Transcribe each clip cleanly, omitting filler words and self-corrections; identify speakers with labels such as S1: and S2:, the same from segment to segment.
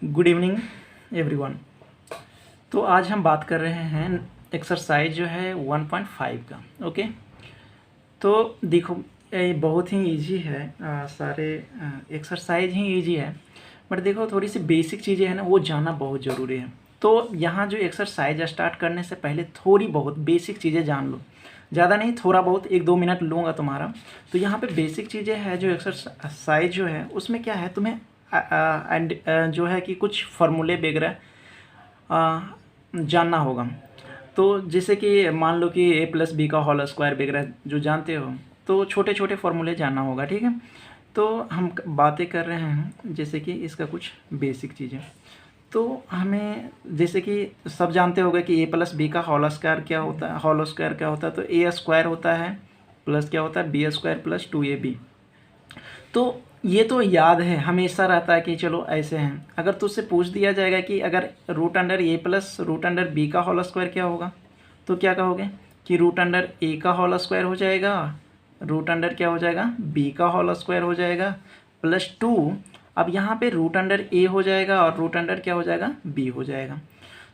S1: Good evening everyone. तो आज हम बात कर रहे हैं एक्सरसाइज जो है 1.5 का। ओके, तो देखो ये बहुत ही इजी है। सारे एक्सरसाइज ही इजी है, बट देखो थोड़ी सी बेसिक चीज़ें हैं ना, वो जानना बहुत ज़रूरी है। तो यहाँ जो एक्सरसाइज स्टार्ट करने से पहले थोड़ी बहुत बेसिक चीज़ें जान लो, ज़्यादा नहीं, थोड़ा बहुत 1-2 मिनट लूँगा तुम्हारा। तो यहाँ पे बेसिक चीज़ें हैं जो एक्सरसाइज जो है उसमें क्या है, तुम्हें एंड जो है कि कुछ फार्मूले वगैरह जानना होगा। तो जैसे कि मान लो कि a+b का होल स्क्वायर वगैरह जो जानते हो, तो छोटे छोटे फार्मूले जानना होगा। ठीक है, तो हम बातें कर रहे हैं जैसे कि इसका कुछ बेसिक चीज़ें। तो हमें जैसे कि सब जानते होंगे कि a+b का होल स्क्वायर क्या होता है, होल स्क्वायर क्या होता है, तो a स्क्वायर होता है प्लस क्या होता है b स्क्वायर प्लस 2ab। तो ये तो याद है, हमेशा रहता है कि चलो ऐसे हैं। अगर तुझसे पूछ दिया जाएगा कि अगर रूट अंडर ए प्लस रूट अंडर बी का होल स्क्वायर क्या होगा, तो क्या कहोगे कि रूट अंडर ए का होल स्क्वायर हो जाएगा, रूट अंडर क्या हो जाएगा बी का होल स्क्वायर हो जाएगा प्लस 2। अब यहाँ पे रूट अंडर ए हो जाएगा और रूट अंडर क्या हो जाएगा बी हो जाएगा।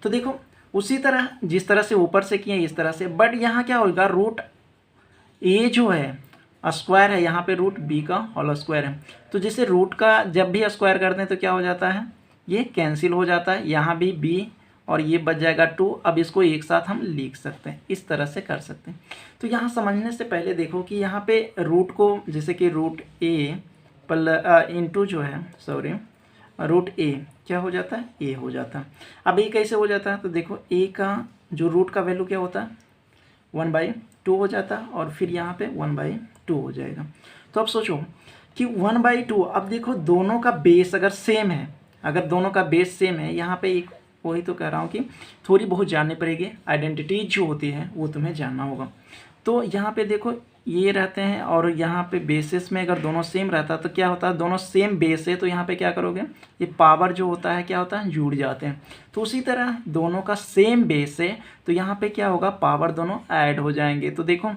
S1: तो देखो उसी तरह जिस तरह से ऊपर से किए इस तरह से, बट यहाँ क्या होगा, रूट ए जो है स्क्वायर है, यहाँ पे रूट बी का होल स्क्वायर है। तो जैसे रूट का जब भी स्क्वायर करते हैं तो क्या हो जाता है, ये कैंसिल हो जाता है, यहाँ भी बी और ये बच जाएगा 2। अब इसको एक साथ हम लिख सकते हैं, इस तरह से कर सकते हैं। तो यहाँ समझने से पहले देखो कि यहाँ पे रूट को जैसे कि रूट ए इंटू जो है रूट ए क्या हो जाता है, ए हो जाता है। अब ये कैसे हो जाता है, तो देखो ए का जो रूट का वैल्यू क्या होता है 1/2 हो जाता है, और फिर यहाँ पे 1/2 हो जाएगा। तो अब सोचो कि 1/2, अब देखो दोनों का बेस अगर सेम है, अगर दोनों का बेस सेम है, यहाँ पे एक वही तो कह रहा हूँ कि थोड़ी बहुत जाननी पड़ेगी, आइडेंटिटी जो होती है वो तुम्हें जानना होगा। तो यहाँ पे देखो ये रहते हैं और यहाँ पे बेसिस में अगर दोनों सेम रहता तो क्या होता है, दोनों सेम बेस है तो यहाँ पे क्या करोगे, ये पावर जो होता है क्या होता है, जुड़ जाते हैं। तो उसी तरह दोनों का सेम बेस है तो यहाँ पे क्या होगा, पावर दोनों ऐड हो जाएंगे। तो देखो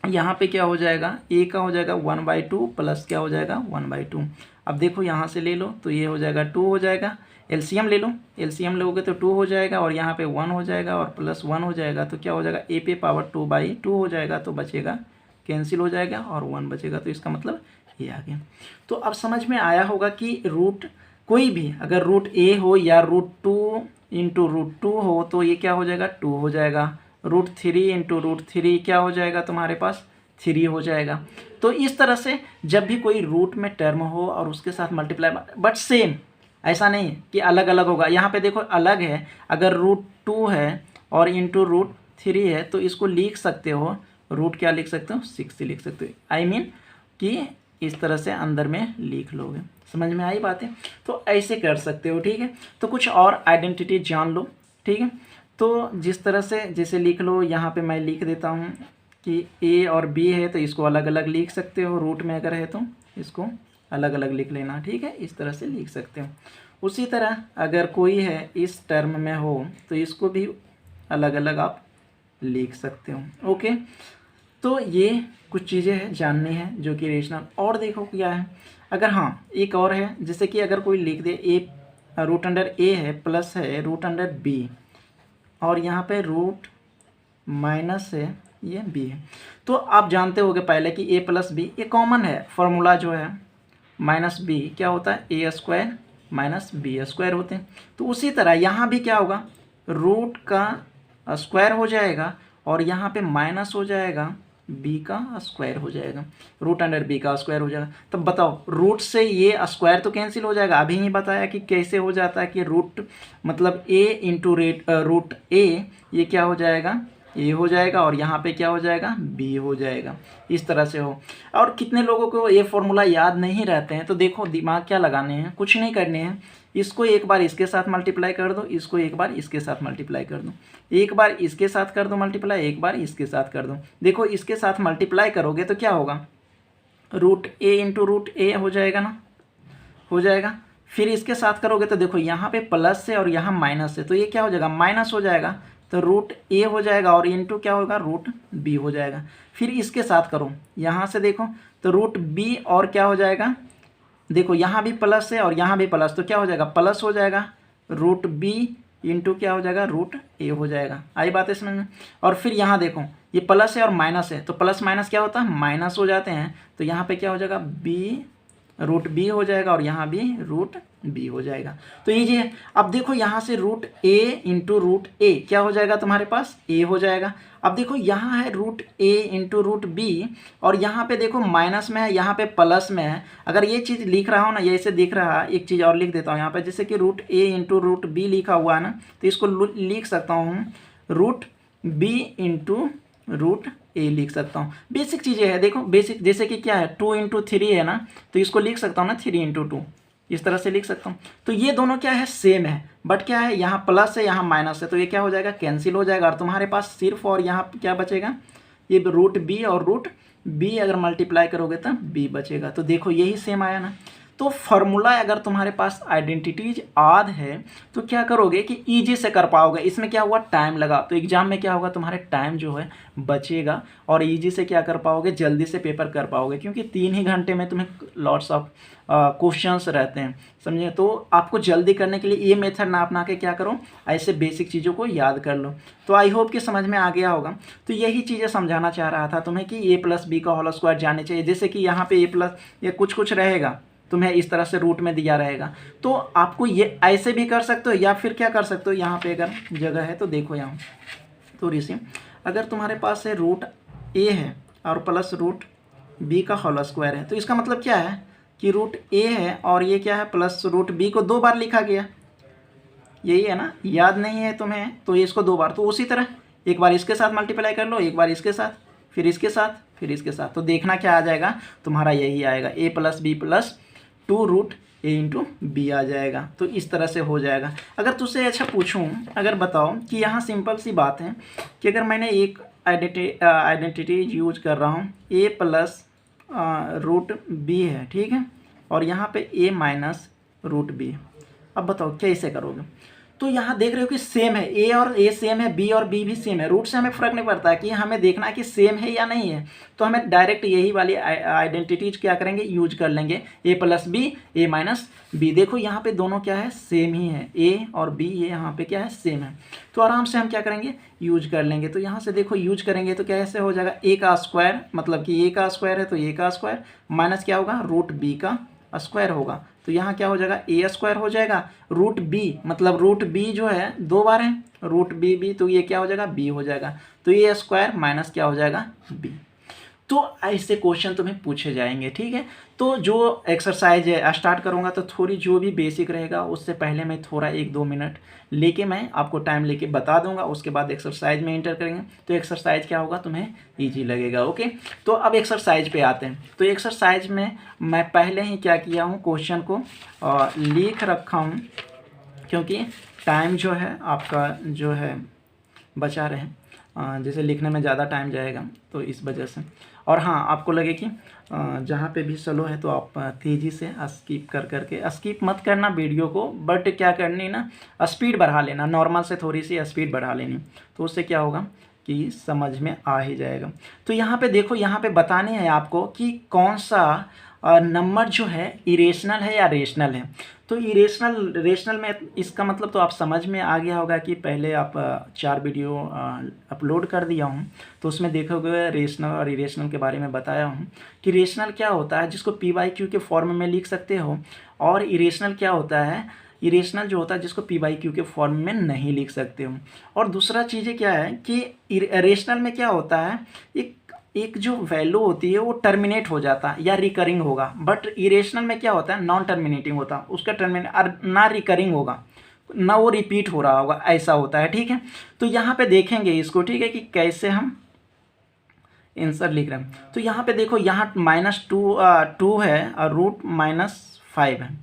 S1: यहाँ पे क्या हो जाएगा, ए का हो जाएगा 1/2 प्लस क्या हो जाएगा 1/2। अब देखो यहाँ से ले लो तो ये हो जाएगा 2 हो जाएगा, एलसीएम ले लो, एलसीएम लोगे तो 2 हो जाएगा और यहाँ पे 1 हो जाएगा और प्लस 1 हो जाएगा, तो क्या हो जाएगा ए पे पावर 2/2 हो जाएगा, तो बचेगा कैंसिल हो जाएगा और 1 बचेगा। तो इसका मतलब ये आ गया। तो अब समझ में आया होगा कि रूट कोई भी अगर रूट ए हो या रूट 2 इंटू रूट 2 हो तो ये क्या हो जाएगा 2 हो जाएगा, रूट 3 इंटू रूट 3 क्या हो जाएगा तुम्हारे पास 3 हो जाएगा। तो इस तरह से जब भी कोई रूट में टर्म हो और उसके साथ मल्टीप्लाई, बट सेम, ऐसा नहीं कि अलग अलग होगा। यहाँ पे देखो अलग है, अगर रूट 2 है और इंटू रूट 3 है तो इसको लिख सकते हो, रूट क्या लिख सकते हो 6 लिख सकते हो, आई मीन कि इस तरह से अंदर में लिख लोगे। समझ में आई बातें, तो ऐसे कर सकते हो। ठीक है, तो कुछ और आइडेंटिटी जान लो। ठीक है, तो जिस तरह से जैसे लिख लो, यहाँ पे मैं लिख देता हूँ कि ए और बी है तो इसको अलग अलग लिख सकते हो, रूट में अगर है तो इसको अलग अलग लिख लेना। ठीक है, इस तरह से लिख सकते हो। उसी तरह अगर कोई है इस टर्म में हो तो इसको भी अलग अलग आप लिख सकते हो। ओके, तो ये कुछ चीज़ें हैं जाननी है जो कि रेशनल। और देखो क्या है, अगर हाँ एक और है, जैसे कि अगर कोई लिख दे ए रूट अंडर ए है प्लस है रूट अंडर बी और यहाँ पे रूट माइनस है ये बी है, तो आप जानते होगे पहले कि ए प्लस बी ये कॉमन है, फॉर्मूला जो है माइनस बी क्या होता है ए स्क्वायर माइनस बी स्क्वायर होते हैं। तो उसी तरह यहाँ भी क्या होगा, रूट का स्क्वायर हो जाएगा और यहाँ पे माइनस हो जाएगा बी का स्क्वायर हो जाएगा, रूट अंडर बी का स्क्वायर हो जाएगा। तब बताओ रूट से ये स्क्वायर तो कैंसिल हो जाएगा। अभी ही बताया कि कैसे हो जाता है कि रूट मतलब ए इंटू रूट ए ये क्या हो जाएगा ए हो जाएगा और यहाँ पे क्या हो जाएगा बी हो जाएगा, इस तरह से हो। और कितने लोगों को ये फॉर्मूला याद नहीं रहते हैं, तो देखो दिमाग क्या लगाने हैं, कुछ नहीं करने हैं, इसको एक बार इसके साथ मल्टीप्लाई कर दो, इसको एक बार इसके साथ मल्टीप्लाई कर दो, एक बार इसके साथ कर दो मल्टीप्लाई, एक बार इसके साथ कर दो। देखो इसके साथ मल्टीप्लाई करोगे तो क्या होगा, रूट ए इंटू रूट ए हो जाएगा ना, हो जाएगा। फिर इसके साथ करोगे तो देखो यहाँ पे प्लस है और यहाँ माइनस है, तो ये क्या हो जाएगा माइनस हो जाएगा, तो रूट ए हो जाएगा और इंटू क्या होगा रूट बी हो जाएगा। फिर इसके साथ करो, यहाँ से देखो तो रूट बी और क्या हो जाएगा देखो यहाँ भी प्लस है और यहाँ भी प्लस, तो क्या हो जाएगा, प्लस हो जाएगा रूट बी इंटू क्या हो जाएगा, रूट ए हो जाएगा। आई बात है समझ में। और फिर यहाँ देखो ये प्लस है और माइनस है, तो प्लस माइनस क्या होता है, माइनस हो जाते हैं। तो यहाँ पे क्या हो जाएगा, बी रूट बी हो जाएगा और यहाँ भी रूट बी हो जाएगा। तो ये है। अब देखो यहाँ से रूट ए इंटू रूट ए क्या हो जाएगा, तुम्हारे पास ए हो जाएगा। अब देखो यहाँ है रूट ए इंटू रूट बी और यहाँ पे देखो माइनस में है, यहाँ पे प्लस में है। अगर ये चीज़ लिख रहा हूँ ना, ये ऐसे दिख रहा है, एक चीज़ और लिख देता हूँ यहाँ पे, जैसे कि रूट ए इंटू रूट बी लिखा हुआ है ना, तो इसको लिख सकता हूँ रूट बी इंटू रूट ए लिख सकता हूँ। बेसिक चीज़ें है, देखो बेसिक, जैसे कि क्या है 2 इंटू 3 है ना, तो इसको लिख सकता हूँ ना 3 इंटू 2, इस तरह से लिख सकता हूँ। तो ये दोनों क्या है, सेम है, बट क्या है यहाँ प्लस है यहाँ माइनस है, तो ये क्या हो जाएगा, कैंसिल हो जाएगा और तुम्हारे पास सिर्फ और यहाँ क्या बचेगा, ये रूट बी और रूट बी अगर मल्टीप्लाई करोगे तो बी बचेगा। तो देखो यही सेम आया ना। तो फॉर्मूला अगर तुम्हारे पास आइडेंटिटीज याद है तो क्या करोगे कि ईजी से कर पाओगे। इसमें क्या हुआ, टाइम लगा, तो एग्जाम में क्या होगा, तुम्हारे टाइम जो है बचेगा और ईजी से क्या कर पाओगे, जल्दी से पेपर कर पाओगे, क्योंकि 3 ही घंटे में तुम्हें लॉट्स ऑफ क्वेश्चंस रहते हैं, समझे। तो आपको जल्दी करने के लिए ये मेथड ना अपना के क्या करो, ऐसे बेसिक चीज़ों को याद कर लो। तो आई होप कि समझ में आ गया होगा। तो यही चीज़ें समझाना चाह रहा था तुम्हें कि ए प्लस बी का होल स्क्वायर जानने चाहिए। जैसे कि यहाँ पे ए प्लस ये कुछ रहेगा, तुम्हें इस तरह से रूट में दिया रहेगा, तो आपको ये ऐसे भी कर सकते हो या फिर क्या कर सकते हो, यहाँ पे अगर जगह है तो देखो यहाँ थोड़ी सी, अगर तुम्हारे पास है रूट ए है और प्लस रूट बी का होल स्क्वायर है, तो इसका मतलब क्या है कि रूट ए है और ये क्या है प्लस रूट बी को 2 बार लिखा गया, यही है ना। याद नहीं है तुम्हें तो ये इसको 2 बार, तो उसी तरह एक बार इसके साथ मल्टीप्लाई कर लो, एक बार इसके साथ, फिर इसके साथ, फिर इसके साथ, तो देखना क्या आ जाएगा तुम्हारा, यही आएगा ए प्लस बी प्लस 2 रूट ए इंटू बी आ जाएगा। तो इस तरह से हो जाएगा। अगर तुझसे अच्छा पूछूं, अगर बताओ कि यहाँ सिंपल सी बात है कि अगर मैंने एक आइडेंटिटी यूज कर रहा हूँ ए प्लस रूट बी है, ठीक है, और यहाँ पे ए माइनस रूट बी, अब बताओ कैसे करोगे। तो यहाँ देख रहे हो कि सेम है, ए और ए सेम है, बी और बी भी सेम है, रूट से हमें फ़र्क नहीं पड़ता है कि हमें देखना है कि सेम है या नहीं है। तो हमें डायरेक्ट यही वाली आइडेंटिटीज क्या करेंगे, यूज कर लेंगे, ए प्लस बी ए माइनस बी। देखो यहाँ पे दोनों क्या है, सेम ही है, ए और बी ये यहाँ पे क्या है, सेम है, तो आराम से हम क्या करेंगे, यूज कर लेंगे। तो यहाँ से देखो यूज करेंगे तो क्या ऐसे हो जाएगा, ए का स्क्वायर, मतलब कि ए का स्क्वायर है तो ए का स्क्वायर माइनस क्या होगा, रूट बी का स्क्वायर होगा, तो यहाँ क्या हो जाएगा, ए स्क्वायर हो जाएगा, रूट बी मतलब रूट बी जो है 2 बार है, रूट बी, तो ये क्या हो जाएगा, बी हो जाएगा, तो ए स्क्वायर माइनस क्या हो जाएगा, बी। तो ऐसे क्वेश्चन तुम्हें पूछे जाएंगे, ठीक है। तो जो एक्सरसाइज है स्टार्ट करूँगा तो थोड़ी जो भी बेसिक रहेगा उससे पहले मैं थोड़ा 1-2 मिनट लेके मैं आपको टाइम लेके बता दूंगा, उसके बाद एक्सरसाइज में एंटर करेंगे, तो एक्सरसाइज क्या होगा, तुम्हें इजी लगेगा। ओके, तो अब एक्सरसाइज पे आते हैं। तो एक्सरसाइज में मैं पहले ही क्या किया हूँ, क्वेश्चन को लिख रखा हूँ, क्योंकि टाइम जो है आपका जो है बचा रहे, जैसे लिखने में ज़्यादा टाइम जाएगा तो इस वजह से। और हाँ, आपको लगे कि जहाँ पे भी स्लो है तो आप तेज़ी से स्किप करके स्किप मत करना वीडियो को, बट क्या करनी ना, स्पीड बढ़ा लेना, नॉर्मल से थोड़ी सी स्पीड बढ़ा लेनी, तो उससे क्या होगा कि समझ में आ ही जाएगा। तो यहाँ पे देखो, यहाँ पे बताने हैं आपको कि कौन सा नंबर जो है इरेशनल है या रेशनल है। तो इरेशनल रेशनल में इसका मतलब तो आप समझ में आ गया होगा कि पहले आप 4 वीडियो अपलोड कर दिया हूँ, तो उसमें देखोगे रेशनल और इरेशनल के बारे में बताया हूँ कि रेशनल क्या होता है जिसको पी/क्यू के फॉर्म में लिख सकते हो, और इरेशनल क्या होता है, इरेशनल जो होता है जिसको पी/क्यू के फॉर्म में नहीं लिख सकते हो। और दूसरा चीज़ें क्या है कि रेशनल में क्या होता है, एक जो वैल्यू होती है वो टर्मिनेट हो जाता है या रिकरिंग होगा, बट इरेशनल में क्या होता है, नॉन टर्मिनेटिंग होता, उसका टर्मिनेट ना रिकरिंग होगा ना वो रिपीट हो रहा होगा, ऐसा होता है, ठीक है। तो यहाँ पे देखेंगे इसको, ठीक है, कि कैसे हम आंसर लिख रहे हैं। तो यहाँ पे देखो, यहाँ -2 है और रूट -5 है,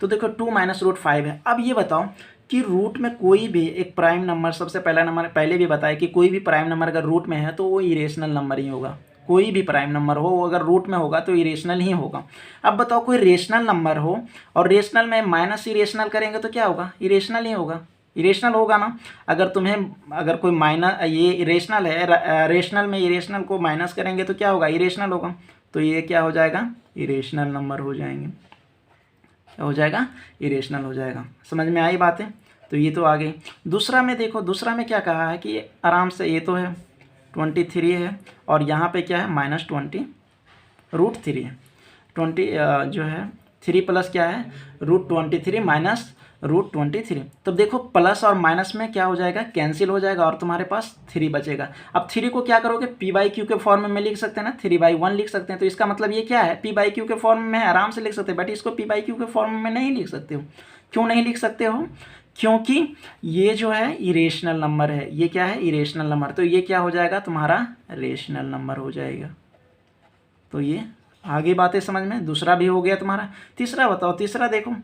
S1: तो देखो 2 - √5 है। अब ये बताओ कि रूट में कोई भी एक प्राइम नंबर, सबसे पहला नंबर पहले भी बताया कि कोई भी प्राइम नंबर अगर रूट में है तो वो इरेशनल नंबर ही होगा। कोई भी प्राइम नंबर हो अगर रूट में होगा तो इरेशनल ही होगा। अब बताओ कोई रेशनल नंबर हो और रेशनल में माइनस इरेशनल करेंगे तो क्या होगा, इरेशनल ही होगा, इरेशनल होगा ना। अगर कोई माइनस, ये इरेशनल है, रेशनल में इरेशनल को माइनस करेंगे तो क्या होगा, इरेशनल होगा, तो ये क्या हो जाएगा, इरेशनल नंबर हो जाएंगे। हो जाएगा, इरेशनल हो जाएगा। समझ में आई बातें? तो ये तो आ गई। दूसरा में देखो, दूसरा में क्या कहा है कि आराम से ये तो है 23 है और यहाँ पे क्या है -20√3 है। 20 जो है 3 प्लस क्या है √23 माइनस √23। तब देखो प्लस और माइनस में क्या हो जाएगा, कैंसिल हो जाएगा और तुम्हारे पास 3 बचेगा। अब 3 को क्या करोगे, p/q के फॉर्म में लिख सकते हैं ना, 3/1 लिख सकते हैं। तो इसका मतलब ये क्या है, p/q के फॉर्म में आराम से लिख सकते हैं, बट इसको p/q के फॉर्म में नहीं लिख सकते हो। क्यों नहीं लिख सकते हो? क्योंकि ये जो है इरेशनल नंबर है। ये क्या है, इरेशनल नंबर। तो ये क्या हो जाएगा, तुम्हारा रेशनल नंबर हो जाएगा। तो ये आगे बातें समझ में। दूसरा भी हो गया तुम्हारा। तीसरा बताओ, तीसरा देखो,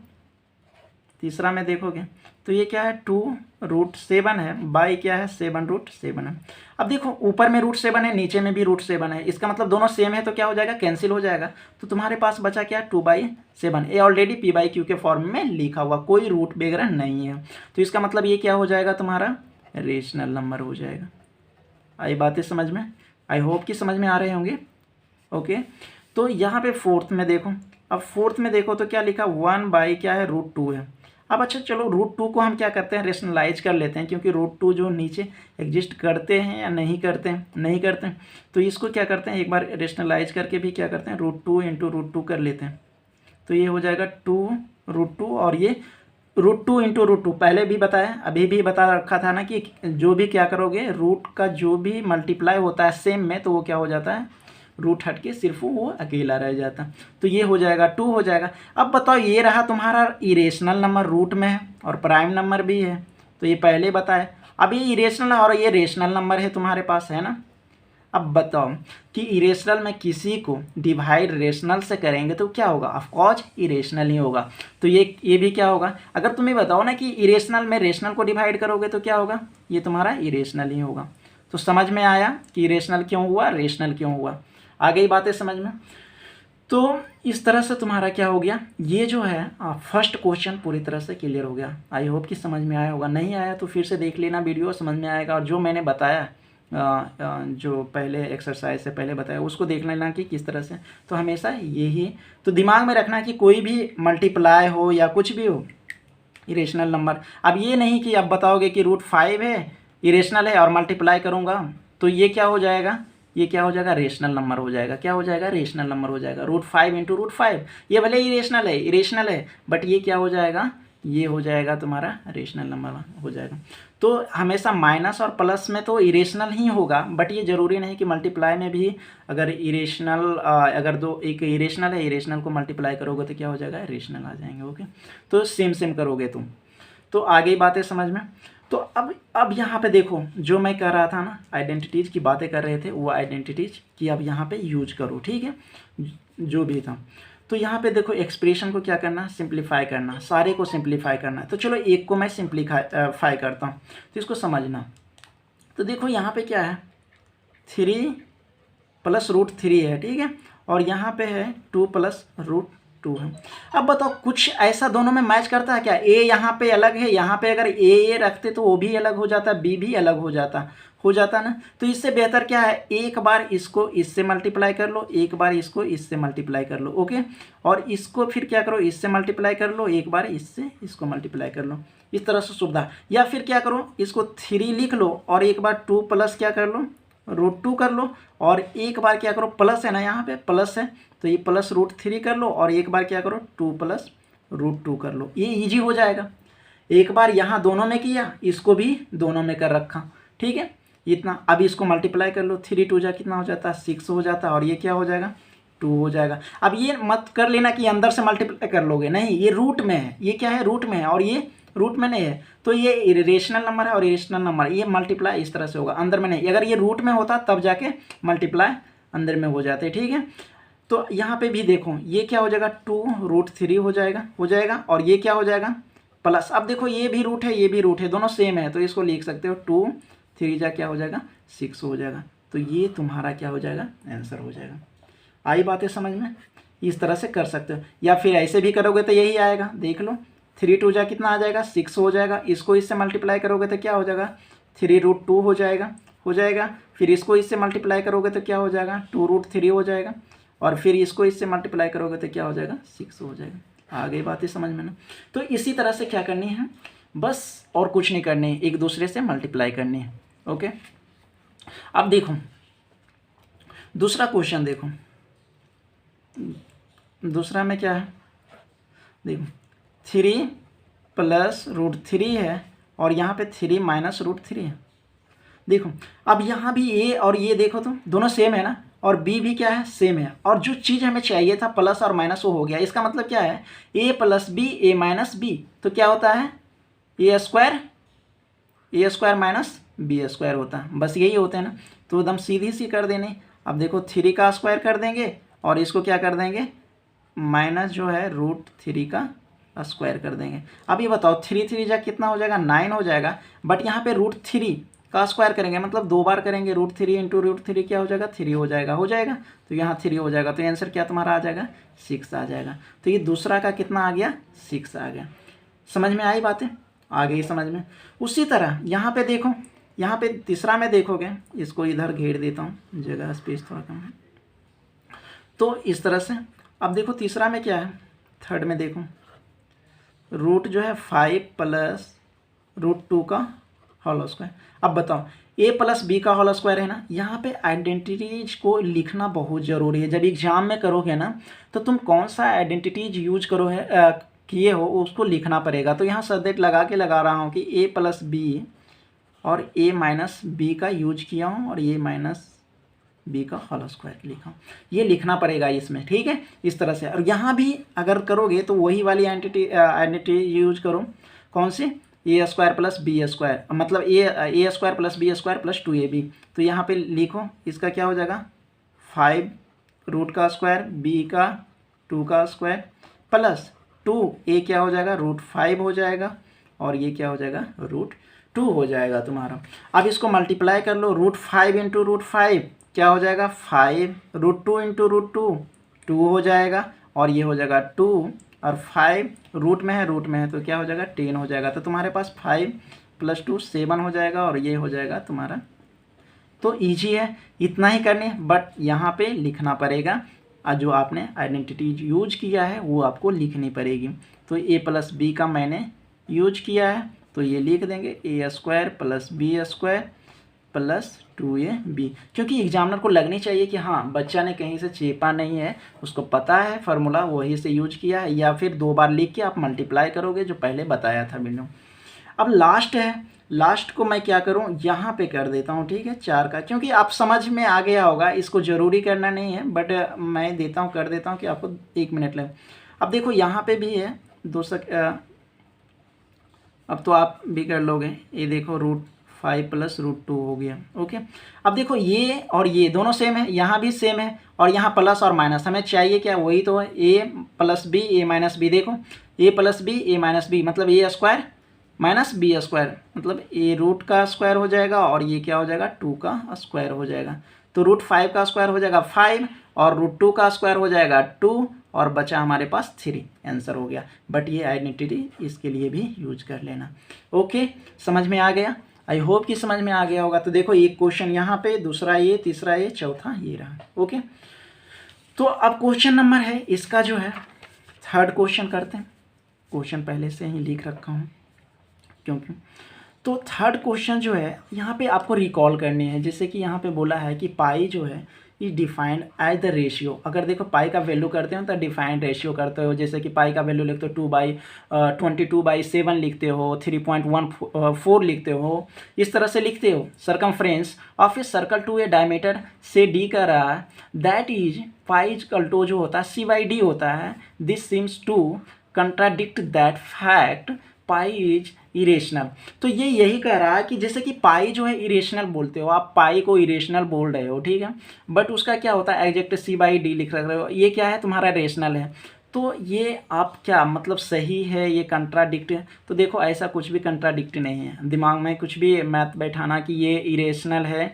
S1: तीसरा में देखोगे तो ये क्या है 2√7 है, बाई क्या है 7√7 है। अब देखो ऊपर में √7 है, नीचे में भी √7 है, इसका मतलब दोनों सेम है, तो क्या हो जाएगा, कैंसिल हो जाएगा। तो तुम्हारे पास बचा क्या, 2/7। ये ऑलरेडी p/q के फॉर्म में लिखा हुआ, कोई रूट वगैरह नहीं है। तो इसका मतलब ये क्या हो जाएगा, तुम्हारा रेशनल नंबर हो जाएगा। आई बातें समझ में? आई होप कि समझ में आ रहे होंगे। ओके, तो यहाँ पे फोर्थ में देखो। अब फोर्थ में देखो तो क्या लिखा, 1 क्या है √2 है। अब अच्छा चलो √2 को हम क्या करते हैं, रेशनलाइज कर लेते हैं, क्योंकि √2 जो नीचे एग्जिस्ट करते हैं या नहीं करते हैं, नहीं करते हैं। तो इसको क्या करते हैं, एक बार रेशनलाइज करके भी क्या करते हैं, √2 × √2 कर लेते हैं। तो ये हो जाएगा 2√2 और ये √2 × √2 पहले भी बताया, अभी भी बता रखा था ना कि जो भी क्या करोगे, रूट का जो भी मल्टीप्लाई होता है सेम में, तो वो क्या हो जाता है, रूट हट के सिर्फ वो अकेला रह जाता। तो ये हो जाएगा 2 हो जाएगा। अब बताओ ये रहा तुम्हारा इरेशनल नंबर, रूट में है और प्राइम नंबर भी है, तो ये पहले बताए। अब ये इरेशनल और ये रेशनल नंबर है तुम्हारे पास, है ना। अब बताओ कि इरेशनल में किसी को डिवाइड रेशनल से करेंगे तो क्या होगा, ऑफकोर्स इरेशनल ही होगा। तो ये भी क्या होगा, अगर तुम्हें बताओ ना कि इरेशनल में रेशनल को डिवाइड करोगे तो क्या होगा, ये तुम्हारा इरेशनल ही होगा। तो समझ में आया कि इरेशनल क्यों हुआ, रेशनल क्यों हुआ। आ गई बातें समझ में। तो इस तरह से तुम्हारा क्या हो गया, ये जो है फर्स्ट क्वेश्चन पूरी तरह से क्लियर हो गया। आई होप कि समझ में आया होगा। नहीं आया तो फिर से देख लेना वीडियो, समझ में आएगा। और जो मैंने बताया जो पहले एक्सरसाइज से पहले बताया उसको देख लेना कि किस तरह से। तो हमेशा यही तो दिमाग में रखना कि कोई भी मल्टीप्लाई हो या कुछ भी हो, इरेशनल नंबर। अब ये नहीं कि अब बताओगे कि √5 है, इरेशनल है और मल्टीप्लाई करूँगा तो ये क्या हो जाएगा, ये क्या हो जाएगा, रेशनल नंबर हो जाएगा। क्या हो जाएगा, रेशनल नंबर हो जाएगा। √5 × √5 ये भले इरेशनल है बट ये क्या हो जाएगा, ये हो जाएगा तुम्हारा रेशनल नंबर हो जाएगा। तो हमेशा माइनस और प्लस में तो इरेशनल ही होगा, बट ये ज़रूरी नहीं कि मल्टीप्लाई में भी अगर इरेशनल अगर दो एक इरेशनल है, इरेशनल को मल्टीप्लाई करोगे तो क्या हो जाएगा, रेशनल आ जाएंगे। ओके, तो सेम करोगे तुम। तो आगे बातें समझ में। तो अब यहाँ पे देखो, जो मैं कह रहा था ना, आइडेंटिटीज़ की बातें कर रहे थे, वो आइडेंटिटीज़ की अब यहाँ पे यूज करो, ठीक है, जो भी था। तो यहाँ पे देखो एक्सप्रेशन को क्या करना, सिंप्लीफाई करना, सारे को सिंप्लीफाई करना है। तो चलो एक को मैं सिंप्लीफाई करता हूँ, तो इसको समझना। तो देखो यहाँ पे क्या है, 3 + √3 है, ठीक है, और यहाँ पे है 2 + √2 है। अब बताओ कुछ ऐसा दोनों में मैच करता है क्या, ए यहाँ पे अलग है, यहाँ पे अगर ए रखते तो वो भी अलग हो जाता, बी भी अलग हो जाता ना। तो इससे बेहतर क्या है, एक बार इसको इससे मल्टीप्लाई कर लो, एक बार इसको इससे मल्टीप्लाई कर लो। ओके, और इसको फिर क्या करो, इससे मल्टीप्लाई कर लो, एक बार इससे इसको मल्टीप्लाई कर लो। इस तरह से सुविधा। या फिर क्या करो, इसको 3 लिख लो और एक बार 2 + क्या कर लो, √2 कर लो, और एक बार क्या करो, प्लस है ना, यहाँ पे प्लस है तो ये प्लस √3 कर लो, और एक बार क्या करो 2 + √2 कर लो। ये इजी हो जाएगा। एक बार यहाँ दोनों में किया, इसको भी दोनों में कर रखा, ठीक है, इतना। अब इसको मल्टीप्लाई कर लो, 3 × 2 जा कितना हो जाता है, 6 हो जाता है, और ये क्या हो जाएगा, 2 हो जाएगा। अब ये मत कर लेना कि अंदर से मल्टीप्लाई कर लोगे, नहीं, ये रूट में है, ये क्या है, रूट में है, और ये रूट में नहीं है। तो ये रेशनल नंबर है और इरेशनल नंबर, ये मल्टीप्लाई इस तरह से होगा, अंदर में नहीं। अगर ये रूट में होता तब जाके मल्टीप्लाई अंदर में हो जाते, ठीक है। तो यहाँ पे भी देखो, ये क्या हो जाएगा, 2√3 हो जाएगा, और ये क्या हो जाएगा, प्लस। अब देखो ये भी रूट है, ये भी रूट है, दोनों सेम है, तो इसको लिख सकते हो 2 3 जा क्या हो जाएगा, 6 हो जाएगा। तो ये तुम्हारा क्या हो जाएगा, आंसर हो जाएगा। आई बातें समझ में। इस तरह से कर सकते हो, या फिर ऐसे भी करोगे तो यही आएगा, देख लो, 3 × 2 जा कितना आ जाएगा, 6 हो जाएगा। इसको इससे मल्टीप्लाई करोगे तो क्या हो जाएगा, 3√2 हो जाएगा। फिर इसको इससे मल्टीप्लाई करोगे तो क्या हो जाएगा, 2√3 हो जाएगा, और फिर इसको इससे मल्टीप्लाई करोगे तो क्या हो जाएगा, 6 हो जाएगा। आ गई बातें समझ में ना। तो इसी तरह से क्या करनी है, बस और कुछ नहीं करनी है, एक दूसरे से मल्टीप्लाई करनी है। ओके, अब देखो दूसरा क्वेश्चन, देखो दूसरा में क्या है, देखो 3 प्लस रूट 3 है और यहाँ पे 3 माइनस रूट 3 है। देखो अब यहाँ भी ए और ये देखो तो दोनों सेम है ना, और बी भी क्या है, सेम है, और जो चीज़ हमें चाहिए था प्लस और माइनस वो हो गया। इसका मतलब क्या है, ए प्लस बी ए माइनस बी, तो क्या होता है ए स्क्वायर माइनस बी स्क्वायर होता है, बस यही होता है ना। तो एकदम सीधी सी कर देने। अब देखो 3 का स्क्वायर कर देंगे और इसको क्या कर देंगे, माइनस जो है रूट 3 का स्क्वायर कर देंगे। अब ये बताओ 3 जा कितना हो जाएगा, 9 हो जाएगा, बट यहाँ पे रूट 3 का स्क्वायर करेंगे मतलब 2 बार करेंगे, रूट 3 इंटू रूट 3 क्या हो जाएगा, 3 हो जाएगा, तो यहाँ 3 हो जाएगा, तो आंसर क्या तुम्हारा आ जाएगा, 6 आ जाएगा। तो ये दूसरा का कितना आ गया, 6 आ गया। समझ में आई बातें, आ गई समझ में। उसी तरह यहाँ पे देखो, यहाँ पे तीसरा में देखोगे, इसको इधर घेर देता हूँ, जगह स्पेस थोड़ा कम है, तो इस तरह से। अब देखो तीसरा में क्या है, थर्ड में देखो रूट जो है 5 प्लस रूट 2 का होल स्क्वायर। अब बताओ ए प्लस बी का होल स्क्वायर है ना, यहाँ पे आइडेंटिटीज को लिखना बहुत ज़रूरी है। जब एग्जाम में करोगे ना तो तुम कौन सा आइडेंटिटीज यूज किए हो उसको लिखना पड़ेगा। तो यहाँ सब्जेक्ट लगा रहा हूँ कि ए प्लस बी और ए माइनस बी का यूज किया हूँ और ए माइनस बी का होल स्क्वायर लिखा हूँ, ये लिखना पड़ेगा इसमें, ठीक है, इस तरह से। और यहाँ भी अगर करोगे तो वही वाली आइडेंटिटी यूज करो, कौन सी, A square plus B square, मतलब A square plus B square plus 2ab। तो यहाँ पे लिखो इसका क्या हो जाएगा, 5 रूट का स्क्वायर बी का 2 का स्क्वायर प्लस 2 ए क्या हो जाएगा, रूट 5 हो जाएगा, और ये क्या हो जाएगा, रूट 2 हो जाएगा तुम्हारा। अब इसको मल्टीप्लाई कर लो, रूट 5 इंटू रूट 5 क्या हो जाएगा, 5, रूट 2 इंटू रूट 2 2 हो जाएगा, और ये हो जाएगा 2, और 5 रूट में है तो क्या हो जाएगा, 10 हो जाएगा। तो तुम्हारे पास 5 प्लस 2 7 हो जाएगा, और ये हो जाएगा तुम्हारा। तो ईजी है, इतना ही करने, बट यहाँ पे लिखना पड़ेगा, जो आपने आइडेंटिटी यूज किया है वो आपको लिखनी पड़ेगी। तो ए प्लस बी का मैंने यूज किया है, तो ये लिख देंगे A square plus B square plus 2ab, क्योंकि एग्जामिनर को लगनी चाहिए कि हाँ बच्चा ने कहीं से चेपा नहीं है, उसको पता है फार्मूला, वही से यूज किया है, या फिर 2 बार लिख के आप मल्टीप्लाई करोगे जो पहले बताया था बिल्डो। अब लास्ट है, लास्ट को मैं क्या करूँ, यहाँ पे कर देता हूँ, ठीक है, 4 का, क्योंकि आप समझ में आ गया होगा, इसको ज़रूरी करना नहीं है, बट मैं कर देता हूँ कि आपको 1 मिनट लगे। अब देखो यहाँ पे भी है अब तो आप भी कर लोगे, ये देखो रूट 5 प्लस रूट 2 हो गया। ओके, अब देखो ये और ये दोनों सेम है, यहाँ भी सेम है, और यहाँ प्लस और माइनस हमें चाहिए क्या, वही तो है, ए प्लस बी ए माइनस बी। देखो ए प्लस बी ए माइनस बी मतलब A square minus B square, मतलब ए रूट का स्क्वायर हो जाएगा, और ये क्या हो जाएगा, 2 का स्क्वायर हो जाएगा। तो रूट 5 का स्क्वायर हो जाएगा 5, और रूट 2 का स्क्वायर हो जाएगा 2, और बचा हमारे पास 3, आंसर हो गया। बट ये आइडेंटिटी इसके लिए भी यूज कर लेना। ओके, समझ में आ गया, आई होप कि समझ में आ गया होगा। तो देखो एक क्वेश्चन यहाँ पे, दूसरा ये, तीसरा ये, चौथा ये रहा। ओके, तो अब क्वेश्चन नंबर है इसका जो है थर्ड क्वेश्चन करते हैं। क्वेश्चन पहले से ही लिख रखा हूँ क्योंकि, तो थर्ड क्वेश्चन जो है यहाँ पे आपको रिकॉल करनी है। जैसे कि यहाँ पे बोला है कि पाई जो है is defined as the ratio. अगर देखो पाई का वैल्यू करते हो तो डिफाइंड रेशियो करते हो, जैसे कि पाई का वैल्यू लिखते हो 22/7 लिखते हो, 3.14 लिखते हो, इस तरह से लिखते हो। Circumference of a circle to a diameter से डी का रहा है, that is pi equal to जो होता है C/D होता है। This seems to contradict that fact pi is irrational. तो ये यही कह रहा है कि जैसे कि पाई जो है इरेशनल बोलते हो, आप पाई को इरेशनल बोल रहे हो, ठीक है, बट उसका क्या होता है एग्जैक्ट C/D लिख रहे हो, ये क्या है तुम्हारा रेशनल है। तो ये आप क्या मतलब सही है, ये कंट्राडिक्ट है। तो देखो ऐसा कुछ भी कंट्राडिक्ट नहीं है, दिमाग में कुछ भी मैथ बैठाना कि ये इरेशनल है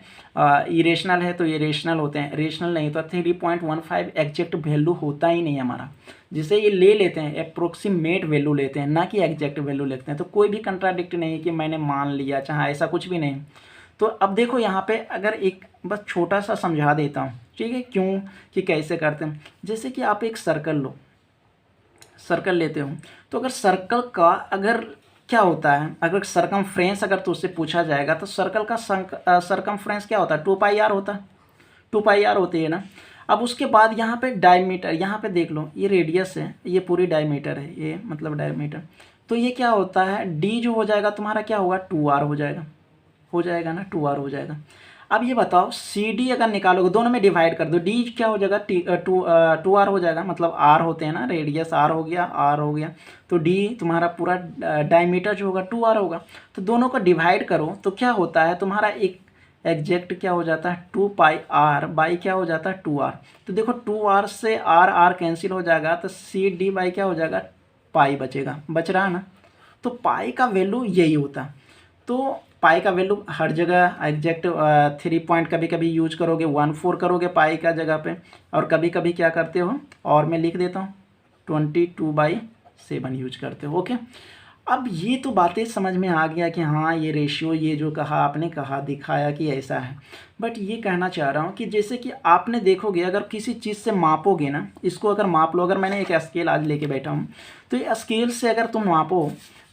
S1: तो ये रेशनल होते हैं, रेशनल नहीं तो 3.15 एग्जैक्ट वैल्यू होता ही नहीं हमारा, जिसे ये ले लेते हैं अप्रोक्सीमेट वैल्यू लेते हैं, ना कि एग्जैक्ट वैल्यू लेते हैं। तो कोई भी कंट्राडिक्ट नहीं है कि मैंने मान लिया, चाहे ऐसा कुछ भी नहीं। तो अब देखो यहाँ पे अगर एक बस छोटा सा समझा देता हूँ, ठीक है, क्यों कि कैसे करते हैं। जैसे कि आप एक सर्कल लो, सर्कल लेते हो, तो अगर सर्कल का अगर क्या होता है, अगर सरकमफ्रेंस अगर तुझसे पूछा जाएगा तो सर्कल का सरकमफ्रेंस क्या होता है, 2πr होता है, 2πr होती है ना। अब उसके बाद यहाँ पे डायमीटर, यहाँ पे देख लो ये रेडियस है, ये पूरी डायमीटर है, ये मतलब डायमीटर, तो ये क्या होता है, डी जो हो जाएगा तुम्हारा क्या होगा, 2r हो जाएगा ना, 2r हो जाएगा। अब ये बताओ सी डी अगर निकालोगे, दोनों में डिवाइड कर दो, डी क्या हो जाएगा, 2r हो जाएगा, मतलब r होते हैं ना, रेडियस r हो गया, r हो गया, तो डी तुम्हारा पूरा डायमीटर जो होगा 2r होगा। तो दोनों को डिवाइड करो तो क्या होता है तुम्हारा एक एग्जैक्ट क्या हो जाता है, 2πr बाई क्या हो जाता है, 2r। तो देखो 2r से r कैंसिल हो जाएगा, तो सी डी बाई क्या हो जाएगा, पाई बचेगा, बच रहा है ना। तो पाई का वैल्यू यही होता है। तो पाई का वैल्यू हर जगह एग्जैक्ट 3 पॉइंट कभी कभी यूज करोगे, 1/4 करोगे पाई का जगह पे, और कभी कभी क्या करते हो, और मैं लिख देता हूँ 22/7 यूज करते हो। ओके, अब ये तो बातें समझ में आ गया कि हाँ ये रेशियो, ये जो कहा आपने, कहा दिखाया कि ऐसा है। बट ये कहना चाह रहा हूँ कि जैसे कि आपने देखोगे अगर किसी चीज़ से मापोगे ना, इसको अगर माप लो, अगर मैंने एक स्केल आज लेके बैठा हूँ, तो ये स्केल से अगर तुम मापो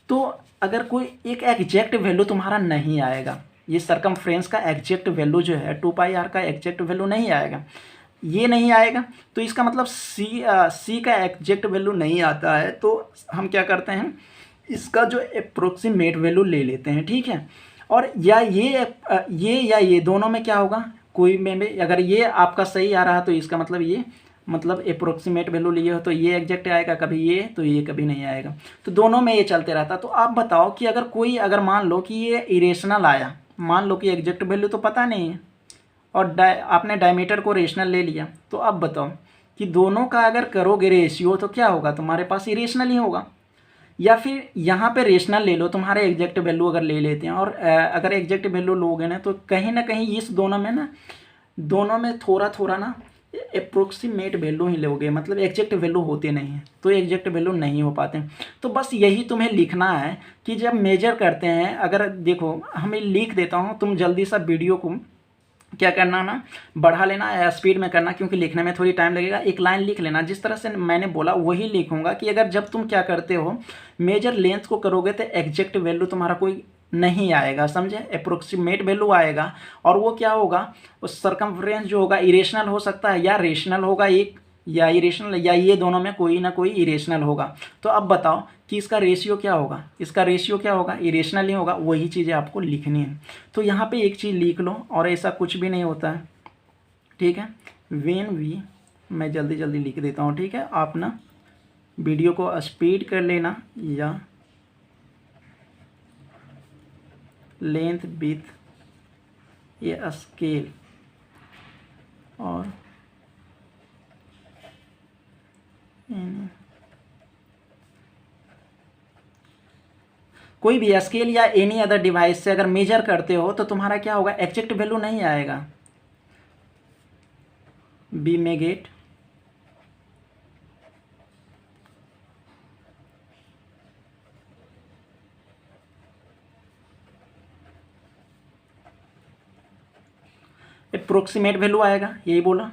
S1: तो अगर कोई एक एग्जैक्ट वैल्यू तुम्हारा नहीं आएगा, ये सरकमफ्रेंस का एग्जैक्ट वैल्यू जो है 2πr का एग्जैक्ट वैल्यू नहीं आएगा, ये नहीं आएगा, तो इसका मतलब सी का एग्जैक्ट वैल्यू नहीं आता है। तो हम क्या करते हैं, इसका जो अप्रोक्सीमेट वैल्यू ले लेते हैं, ठीक है। और या ये दोनों में क्या होगा, कोई में भी अगर ये आपका सही आ रहा तो इसका मतलब ये मतलब अप्रोक्सीमेट वैल्यू लिए हो तो ये एग्जैक्ट आएगा, कभी ये तो ये कभी नहीं आएगा, तो दोनों में ये चलते रहता। तो आप बताओ कि अगर मान लो कि ये इरेशनल आया, मान लो कि एग्जैक्ट वैल्यू तो पता नहीं है, और आपने डायमीटर को रेशनल ले लिया, तो अब बताओ कि दोनों का अगर करोगे रेशियो तो क्या होगा, तुम्हारे पास इरेशनल ही होगा। या फिर यहाँ पे रेशनल ले लो, तुम्हारे एग्जैक्ट वैल्यू अगर ले लेते हैं, और अगर एग्जैक्ट वैल्यू लोगे ना कहीं इस दोनों में थोड़ा थोड़ा ना अप्रोक्सीमेट वैल्यू ही लोगे, मतलब एग्जैक्ट वैल्यू होते नहीं हैं, तो एग्जैक्ट वैल्यू नहीं हो पाते। तो बस यही तुम्हें लिखना है कि जब मेजर करते हैं, अगर देखो हमें लिख देता हूँ, तुम जल्दी सा वीडियो को क्या करना ना, बढ़ा लेना या स्पीड में करना, क्योंकि लिखने में थोड़ी टाइम लगेगा। एक लाइन लिख लेना, जिस तरह से मैंने बोला वही लिखूंगा कि अगर जब तुम क्या करते हो मेजर लेंथ को करोगे तो एग्जैक्ट वैल्यू तुम्हारा कोई नहीं आएगा, समझे, अप्रोक्सीमेट वैल्यू आएगा। और वो क्या होगा, उस सरकमफ्रेंस जो होगा इरेशनल हो सकता है या रेशनल होगा, एक या इरेशनल, या ये दोनों में कोई ना कोई इरेशनल होगा। तो अब बताओ कि इसका रेशियो क्या होगा, इसका रेशियो क्या होगा, इरेशनल ही होगा। वही चीज़ें आपको लिखनी है। तो यहाँ पे एक चीज़ लिख लो, और ऐसा कुछ भी नहीं होता है, ठीक है। वेन वी, मैं जल्दी जल्दी लिख देता हूँ, ठीक है। आप ना वीडियो को स्पीड कर लेना, या लेंथ विथ ये स्केल, और कोई भी स्केल या एनी अदर डिवाइस से अगर मेजर करते हो तो तुम्हारा क्या होगा, एग्जैक्ट वैल्यू नहीं आएगा। बी में गेट अप्रोक्सीमेट वैल्यू आएगा, यही बोला।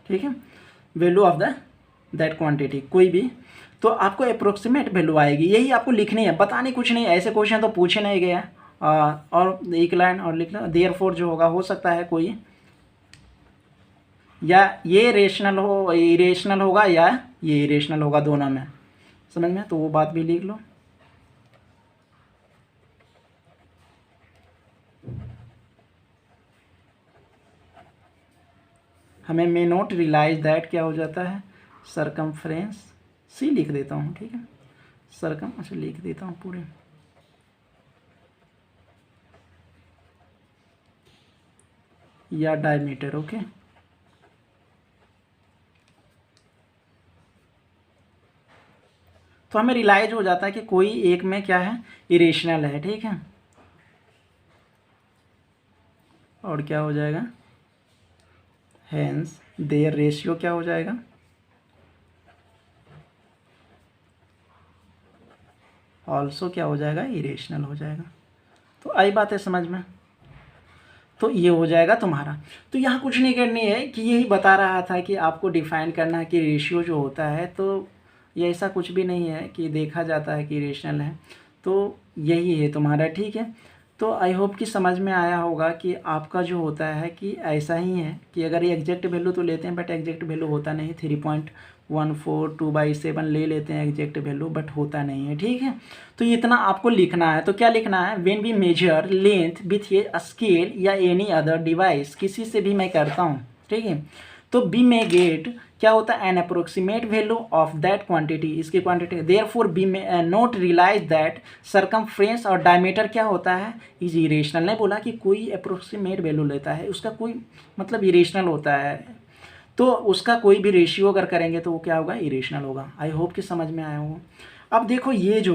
S1: ठीक है, वैल्यू ऑफ दैट क्वांटिटी, कोई भी, तो आपको अप्रोक्सीमेट वैल्यू आएगी, यही आपको लिखनी है, बताने कुछ नहीं। ऐसे क्वेश्चन तो पूछे नहीं गए हैं। और एक लाइन और लिखना, देयरफॉर जो होगा, हो सकता है कोई या ये रेशनल हो, इरेशनल होगा, या ये इरेशनल होगा, दोनों में, समझ में, तो वो बात भी लिख लो। हमें मे नॉट रियलाइज दैट क्या हो जाता है, सरकमफ्रेंस, सी लिख देता हूँ, ठीक है, अच्छा लिख देता हूँ पूरे, या डायमीटर, ओके। तो हमें रियलाइज हो जाता है कि कोई एक में क्या है, इरेशनल है, ठीक है। और क्या हो जाएगा, हेंस देयर रेशियो क्या हो जाएगा, ऑल्सो क्या हो जाएगा, इरेशनल हो जाएगा। तो आई बात है समझ में। तो ये हो जाएगा तुम्हारा। तो यहाँ कुछ नहीं करनी है कि यही बता रहा था कि आपको डिफाइन करना है कि रेशियो जो होता है, तो ये ऐसा कुछ भी नहीं है कि देखा जाता है कि रेशनल है, तो यही है तुम्हारा, ठीक है। तो आई होप कि समझ में आया होगा कि आपका जो होता है कि ऐसा ही है कि अगर ये एग्जैक्ट वैल्यू तो लेते हैं बट एग्जैक्ट वैल्यू होता नहीं, 3.142/7 ले लेते हैं एग्जैक्ट वैल्यू, बट होता नहीं है, ठीक है। तो इतना आपको लिखना है। तो क्या लिखना है, when we measure length with a scale या एनी अदर डिवाइस, किसी से भी मैं करता हूँ, ठीक है, तो बी मे गेट क्या होता है, an approximate value of that quantity, इसकी quantity. Therefore we may not realise that circumference और डायमीटर क्या होता है, इज इरेशनल। नहीं बोला कि कोई अप्रोक्सीमेट वैल्यू लेता है, उसका कोई मतलब इरेशनल होता है, तो उसका कोई भी रेशियो अगर करेंगे तो वो क्या होगा, इरेशनल होगा। आई होप कि समझ में आया हो। अब देखो ये जो